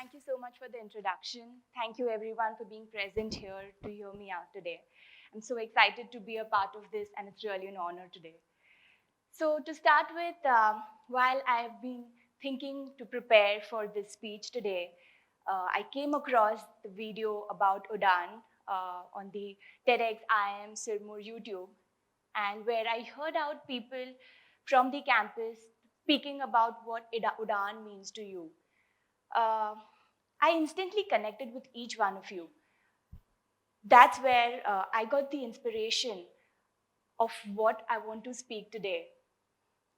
Thank you so much for the introduction. Thank you everyone for being present here to hear me out today. I'm so excited to be a part of this, and it's really an honor today. So to start with, while I've been thinking to prepare for this speech today, I came across the video about Udan on the TEDx IIM Sirmur YouTube, and where I heard out people from the campus speaking about what Udan means to you. Uh, I instantly connected with each one of you. That's where I got the inspiration of what I want to speak today,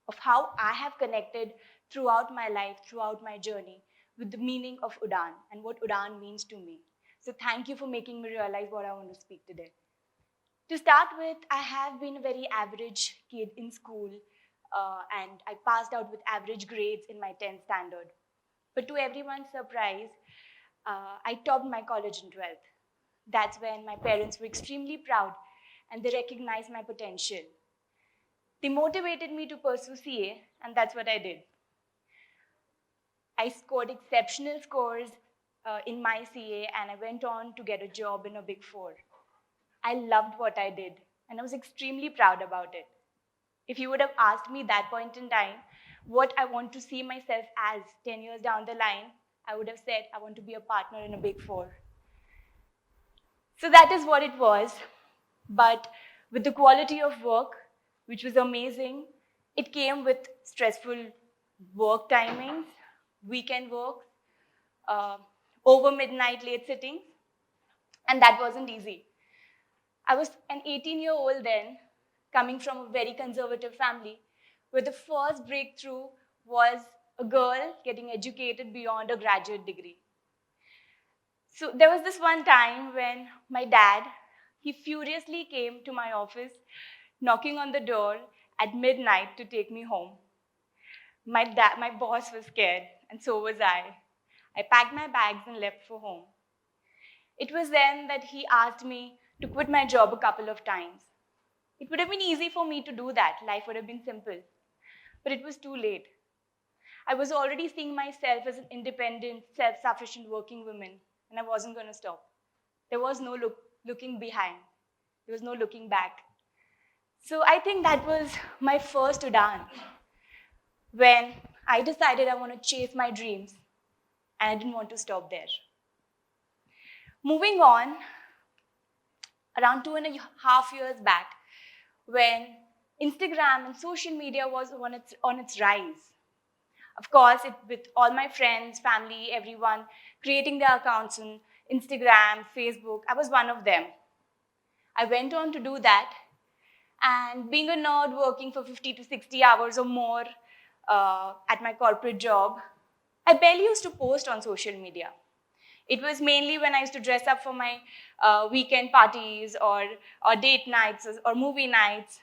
of how I have connected throughout my life, throughout my journey, with the meaning of Udan and what Udan means to me. So thank you for making me realize what I want to speak today. To start with, I have been a very average kid in school, and I passed out with average grades in my 10th standard. But to everyone's surprise, I topped my college in 12th. That's when my parents were extremely proud and they recognized my potential. They motivated me to pursue CA, and that's what I did. I scored exceptional scores in my CA, and I went on to get a job in a Big Four. I loved what I did, and I was extremely proud about it. If you would have asked me that point in time what I want to see myself as 10 years down the line, I would have said I want to be a partner in a Big Four. So that is what it was. But with the quality of work, which was amazing, it came with stressful work timings, weekend work, uh, over midnight late sittings, and that wasn't easy. I was an 18-year-old then, coming from a very conservative family, where the first breakthrough was a girl getting educated beyond a graduate degree. So there was this one time when my dad, he furiously came to my office, knocking on the door at midnight to take me home. My boss was scared, and so was I. I packed my bags and left for home. It was then that he asked me to quit my job a couple of times. It would have been easy for me to do that. Life would have been simple. But it was too late. I was already seeing myself as an independent, self-sufficient working woman, and I wasn't going to stop. There was no looking behind. There was no looking back. So I think that was my first Udan, when I decided I want to chase my dreams, and I didn't want to stop there. Moving on, around 2.5 years back, when Instagram and social media was on its rise. Of course, with all my friends, family, everyone creating their accounts on Instagram, Facebook, I was one of them. I went on to do that, and being a nerd working for 50 to 60 hours or more at my corporate job, I barely used to post on social media. It was mainly when I used to dress up for my weekend parties or date nights or movie nights.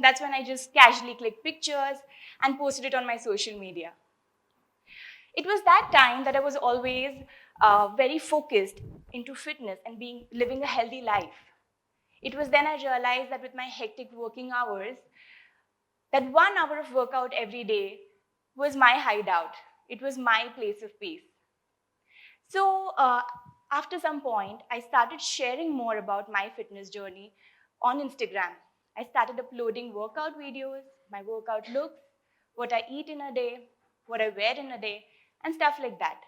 That's when I just casually clicked pictures and posted it on my social media. It was that time that I was always very focused into fitness and living a healthy life. It was then I realized that with my hectic working hours, that 1 hour of workout every day was my hideout. It was my place of peace. So after some point, I started sharing more about my fitness journey on Instagram. I started uploading workout videos, my workout looks, what I eat in a day, what I wear in a day, and stuff like that.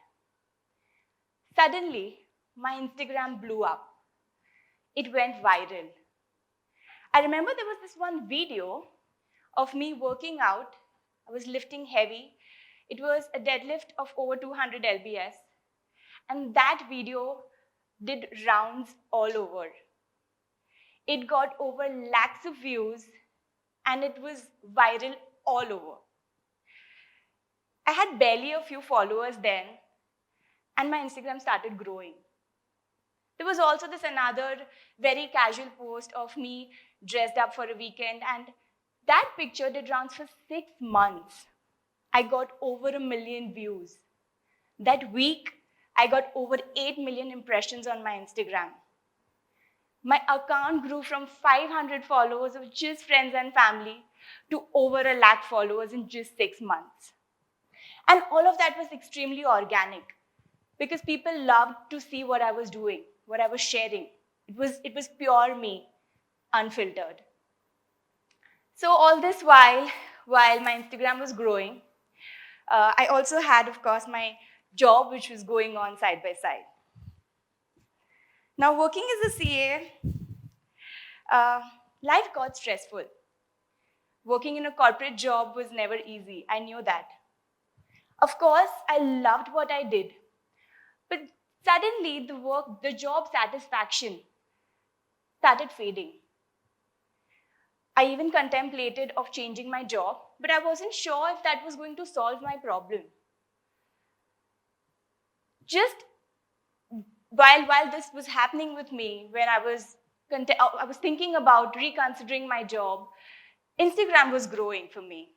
Suddenly, my Instagram blew up. It went viral. I remember there was this one video of me working out. I was lifting heavy. It was a deadlift of over 200 lbs. And that video did rounds all over. It got over lakhs of views, and it was viral all over. I had barely a few followers then, and my Instagram started growing. There was also this another very casual post of me dressed up for a weekend, and that picture did rounds for 6 months. I got over 1 million views. That week, I got over 8 million impressions on my Instagram. My account grew from 500 followers of just friends and family to over 1 lakh followers in just 6 months. And all of that was extremely organic, because people loved to see what I was doing, what I was sharing. It was pure me, unfiltered. So all this while my Instagram was growing, I also had, of course, my job, which was going on side by side. Now, working as a CA, life got stressful. Working in a corporate job was never easy. I knew that. Of course, I loved what I did. But suddenly, the job satisfaction started fading. I even contemplated of changing my job, but I wasn't sure if that was going to solve my problem. Just while this was happening with me, when I was thinking about reconsidering my job, Instagram was growing for me.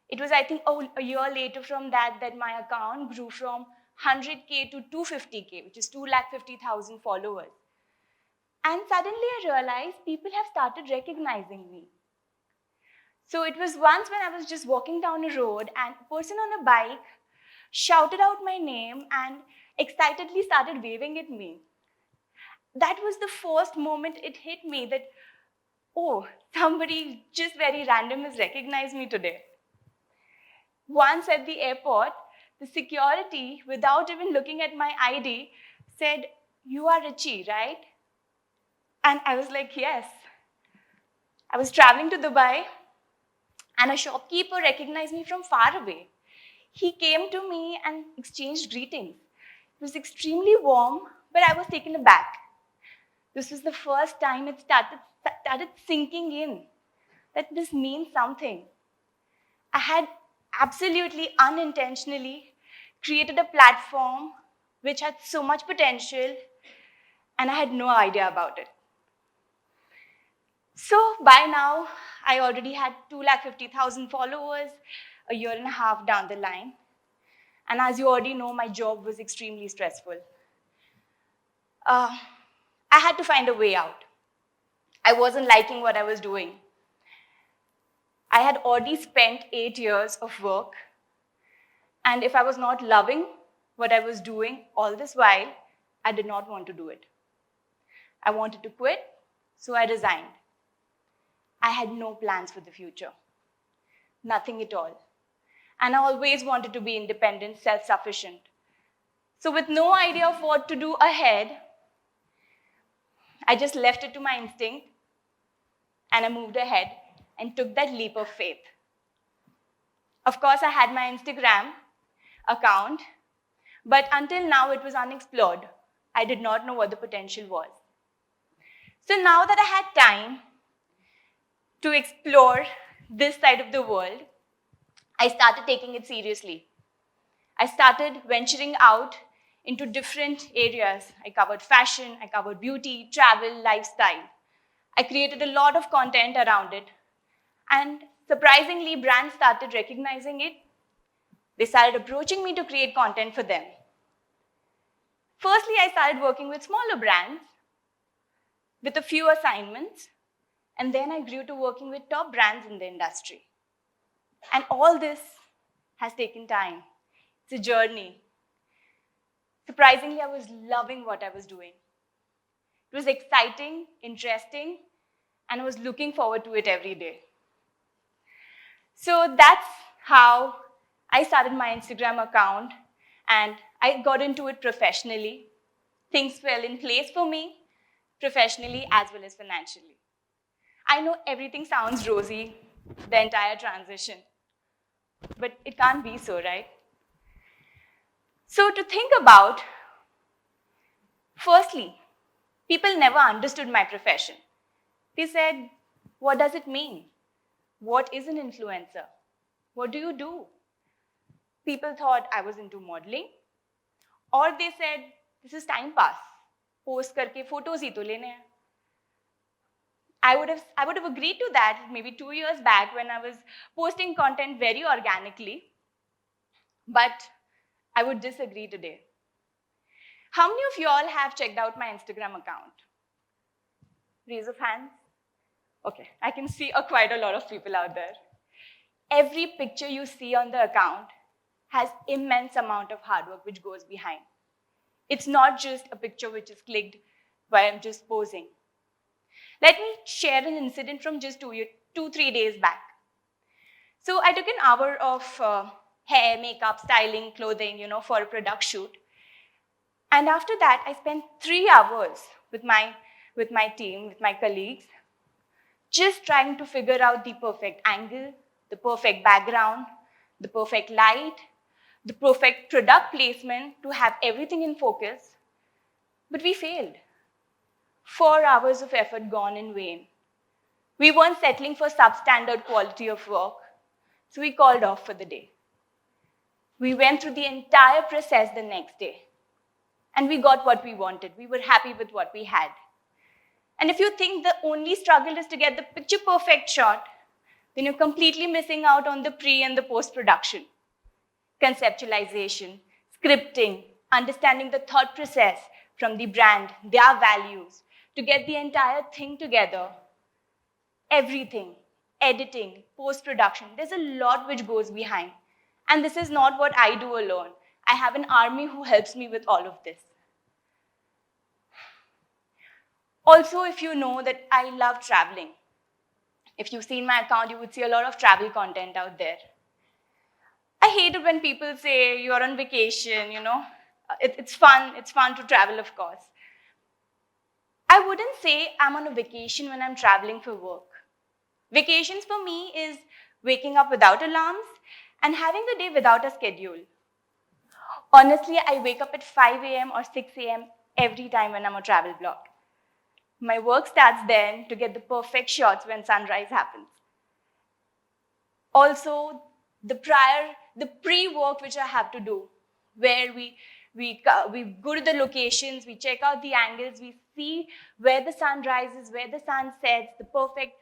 It was, I think, a year later from that my account grew from 100K to 250K, which is 250,000 followers. And suddenly I realized people have started recognizing me. So it was once when I was just walking down a road and a person on a bike shouted out my name and excitedly started waving at me. That was the first moment it hit me that, oh, somebody just very random has recognized me today. Once at the airport, the security, without even looking at my ID, said, "You are Richie, right?" And I was like, "Yes." I was traveling to Dubai, and a shopkeeper recognized me from far away. He came to me and exchanged greetings. It was extremely warm, but I was taken aback. This was the first time it started sinking in that this means something. I had absolutely unintentionally created a platform which had so much potential, and I had no idea about it. So by now, I already had 250,000 followers a year and a half down the line. And as you already know, my job was extremely stressful. I had to find a way out. I wasn't liking what I was doing. I had already spent 8 years of work, and if I was not loving what I was doing all this while, I did not want to do it. I wanted to quit, so I resigned. I had no plans for the future, nothing at all. And I always wanted to be independent, self-sufficient. So with no idea of what to do ahead, I just left it to my instinct, and I moved ahead and took that leap of faith. Of course, I had my Instagram account, but until now it was unexplored. I did not know what the potential was. So now that I had time to explore this side of the world, I started taking it seriously. I started venturing out into different areas. I covered fashion, I covered beauty, travel, lifestyle. I created a lot of content around it. And surprisingly, brands started recognizing it. They started approaching me to create content for them. Firstly, I started working with smaller brands with a few assignments, and then I grew to working with top brands in the industry. And all this has taken time. It's a journey. Surprisingly, I was loving what I was doing. It was exciting, interesting, and I was looking forward to it every day. So that's how I started my Instagram account, and I got into it professionally. Things fell in place for me, professionally as well as financially. I know everything sounds rosy, the entire transition, but it can't be so, right? So to think about, firstly, people never understood my profession. They said, "What does it mean? What is an influencer? What do you do?" People thought I was into modeling, or they said, "This is time pass. Post karke photos hi to lene hain." I would have agreed to that maybe 2 years back when I was posting content very organically, but I would disagree today. How many of you all have checked out my Instagram account? Raise of hands. Okay, I can see quite a lot of people out there. Every picture you see on the account has immense amount of hard work which goes behind. It's not just a picture which is clicked while I'm just posing. Let me share an incident from just 3 days back. So I took an hour of hair, makeup, styling, clothing, for a product shoot. And after that, I spent 3 hours with my team, with my colleagues, just trying to figure out the perfect angle, the perfect background, the perfect light, the perfect product placement to have everything in focus. But we failed. 4 hours of effort gone in vain. We weren't settling for substandard quality of work, so we called off for the day. We went through the entire process the next day, and we got what we wanted. We were happy with what we had. And if you think the only struggle is to get the picture perfect shot, then you're completely missing out on the pre and the post-production. Conceptualization, scripting, understanding the thought process from the brand, their values, to get the entire thing together. Everything, editing, post-production, there's a lot which goes behind. And this is not what I do alone. I have an army who helps me with all of this. Also, if you know that I love traveling, if you've seen my account, you would see a lot of travel content out there. I hate it when people say you're on vacation, It's fun to travel, of course. I wouldn't say I'm on a vacation when I'm traveling for work. Vacations for me is waking up without alarms and having the day without a schedule. Honestly, I wake up at 5 a.m. or 6 a.m. every time when I'm on travel blog. My work starts then to get the perfect shots when sunrise happens. Also, the pre-work which I have to do, where we go to the locations, we check out the angles, we see where the sun rises, where the sun sets, the perfect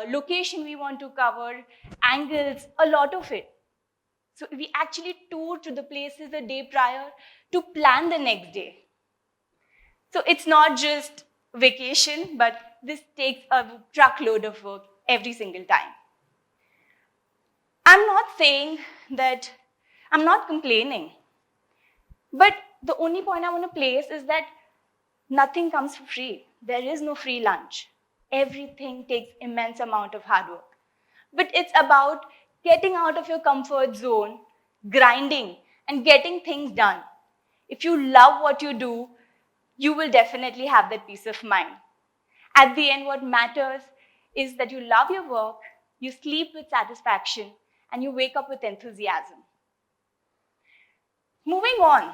location we want to cover, angles, a lot of it. So we actually tour to the places the day prior to plan the next day. So it's not just vacation, but this takes a truckload of work every single time. I'm not saying that, I'm not complaining, but the only point I want to place is that nothing comes for free. There is no free lunch. Everything takes immense amount of hard work. But it's about getting out of your comfort zone, grinding, and getting things done. If you love what you do, you will definitely have that peace of mind. At the end, what matters is that you love your work, you sleep with satisfaction, and you wake up with enthusiasm. Moving on,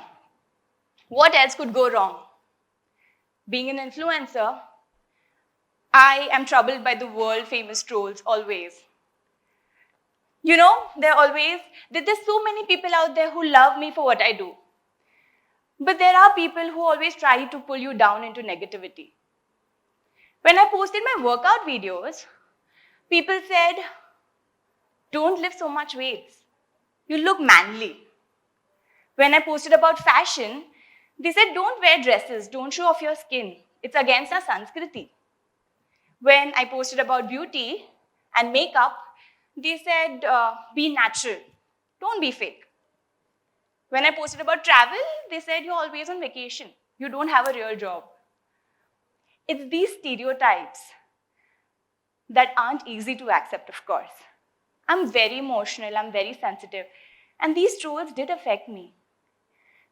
what else could go wrong? Being an influencer, I am troubled by the world-famous trolls always. There's so many people out there who love me for what I do. But there are people who always try to pull you down into negativity. When I posted my workout videos, people said, don't lift so much weights. You look manly. When I posted about fashion, they said, don't wear dresses, don't show off your skin. It's against our Sanskriti. When I posted about beauty and makeup, they said, be natural, don't be fake. When I posted about travel, they said, you're always on vacation. You don't have a real job. It's these stereotypes that aren't easy to accept, of course. I'm very emotional, I'm very sensitive, and these trolls did affect me.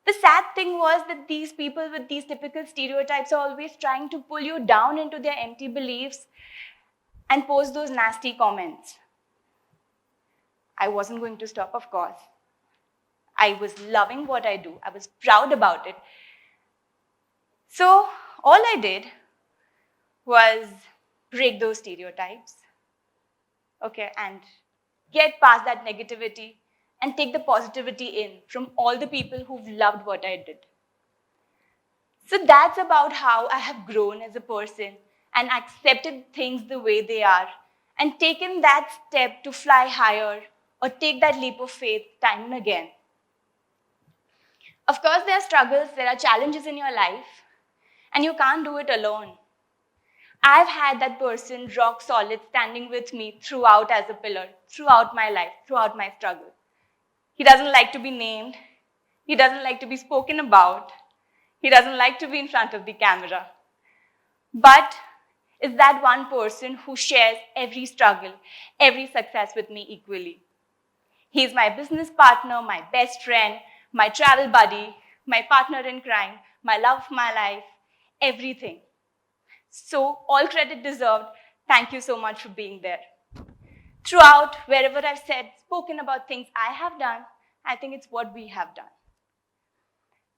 The sad thing was that these people with these typical stereotypes are always trying to pull you down into their empty beliefs and post those nasty comments. I wasn't going to stop, of course. I was loving what I do. I was proud about it. So all I did was break those stereotypes, and get past that negativity and take the positivity in from all the people who've loved what I did. So that's about how I have grown as a person and accepted things the way they are and taken that step to fly higher or take that leap of faith time and again. Of course, there are struggles, there are challenges in your life, and you can't do it alone. I've had that person rock solid standing with me throughout as a pillar, throughout my life, throughout my struggle. He doesn't like to be named. He doesn't like to be spoken about. He doesn't like to be in front of the camera. But is that one person who shares every struggle, every success with me equally. He's my business partner, my best friend, my travel buddy, my partner in crime, my love of my life, everything. So, all credit deserved. Thank you so much for being there. Throughout, wherever I've said, spoken about things I have done, I think it's what we have done.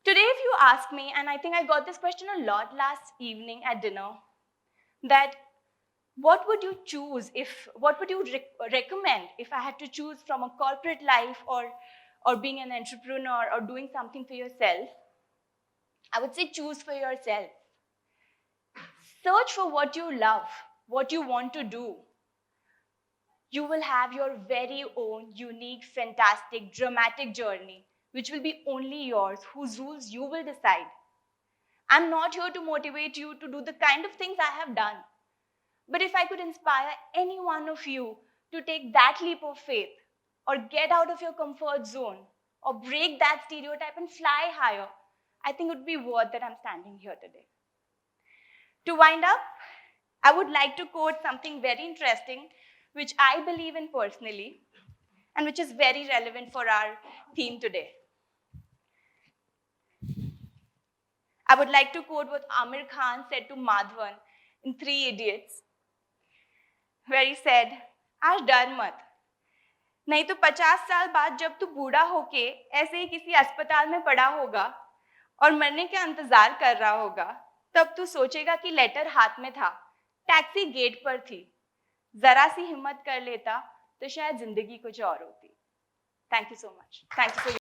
Today, if you ask me, and I think I got this question a lot last evening at dinner, that what would you choose what would you recommend if I had to choose from a corporate life or being an entrepreneur or doing something for yourself? I would say choose for yourself. Search for what you love, what you want to do. You will have your very own unique, fantastic, dramatic journey, which will be only yours, whose rules you will decide. I'm not here to motivate you to do the kind of things I have done. But if I could inspire any one of you to take that leap of faith or get out of your comfort zone or break that stereotype and fly higher, I think it would be worth that I'm standing here today. To wind up, I would like to quote something very interesting, which I believe in personally, and which is very relevant for our theme today. I would like to quote what Amir Khan said to Madhavan in Three Idiots, where he said, आज डर मत, नहीं तो 50 साल बाद जब तू बूढ़ा होके ऐसे ही किसी अस्पताल में पड़ा होगा और मरने का इंतजार कर रहा होगा, तब तू सोचेगा कि लेटर हाथ में था, टैक्सी गेट पर थी, जरा सी हिम्मत कर लेता तो शायद जिंदगी कुछ और होती. Thank you so much. Thank you for